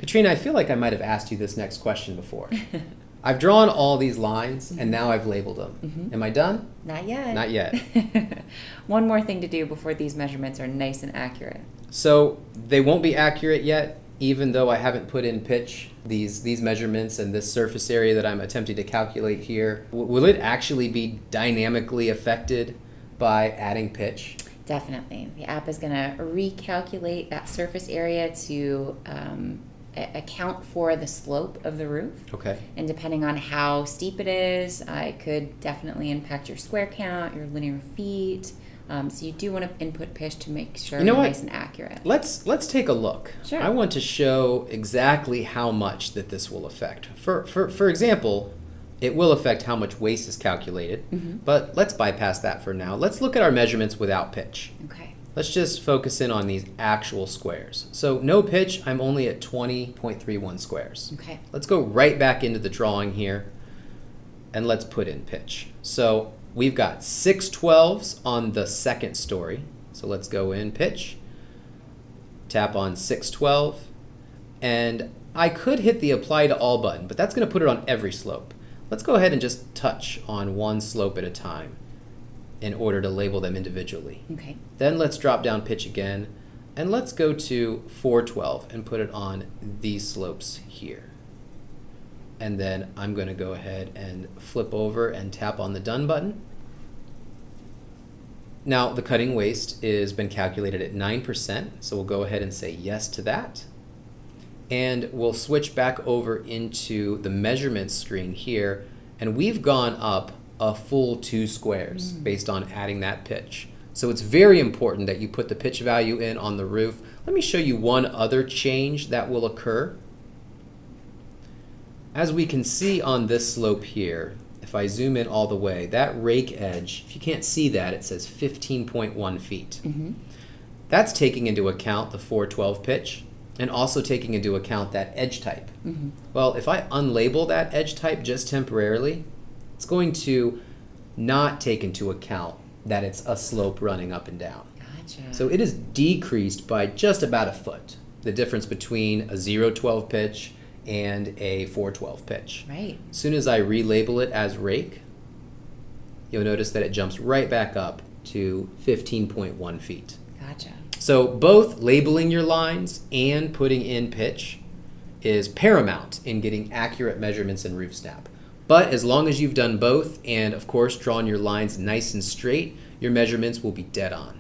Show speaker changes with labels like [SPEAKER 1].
[SPEAKER 1] Katrina, I feel like I might have asked you this next question before. I've drawn all these lines, and now I've labeled them. Am I done?
[SPEAKER 2] Not yet.
[SPEAKER 1] Not yet.
[SPEAKER 2] One more thing to do before these measurements are nice and accurate.
[SPEAKER 1] So they won't be accurate yet, even though I haven't put in pitch. These measurements and this surface area that I'm attempting to calculate here, will it actually be dynamically affected by adding pitch?
[SPEAKER 2] Definitely. The app is going to recalculate that surface area to account for the slope of the roof.
[SPEAKER 1] Okay.
[SPEAKER 2] And depending on how steep it is, it could definitely impact your square count, your linear feet. So you do want to input pitch to make sure you're nice and accurate.
[SPEAKER 1] Let's take a look.
[SPEAKER 2] Sure.
[SPEAKER 1] I want to show exactly how much that this will affect. For example, it will affect how much waste is calculated, but let's bypass that for now. Let's look at our measurements without pitch.
[SPEAKER 2] Okay.
[SPEAKER 1] Let's just focus in on these actual squares. So no pitch, I'm only at 20.31 squares.
[SPEAKER 2] Okay.
[SPEAKER 1] Let's go right back into the drawing here, and let's put in pitch. So we've got 6/12 on the second story. So let's go in pitch, tap on 6/12, and I could hit the apply to all button, but that's going to put it on every slope. Let's go ahead and just touch on one slope at a time in order to label them individually.
[SPEAKER 2] Okay.
[SPEAKER 1] Then let's drop down pitch again, and let's go to 4/12 and put it on these slopes here. And then I'm going to go ahead and flip over and tap on the done button. Now the cutting waste has been calculated at 9%, so we'll go ahead and say yes to that. And we'll switch back over into the measurements screen here, and we've gone up a full 2 squares based on adding that pitch. So it's very important that you put the pitch value in on the roof. Let me show you one other change that will occur. As we can see on this slope here, if I zoom in all the way, that rake edge, if you can't see that, it says 15.1 feet. That's taking into account the 4/12 pitch, and also taking into account that edge type. Well, if I unlabel that edge type just temporarily, it's going to not take into account that it's a slope running up and down.
[SPEAKER 2] Gotcha.
[SPEAKER 1] So it is decreased by just about a foot, the difference between a 0/12 pitch and a 4/12 pitch.
[SPEAKER 2] Right.
[SPEAKER 1] As soon as I relabel it as rake, you'll notice that it jumps right back up to 15.1 feet.
[SPEAKER 2] Gotcha.
[SPEAKER 1] So both labeling your lines and putting in pitch is paramount in getting accurate measurements in RoofSnap. But as long as you've done both and, of course, drawn your lines nice and straight, your measurements will be dead on.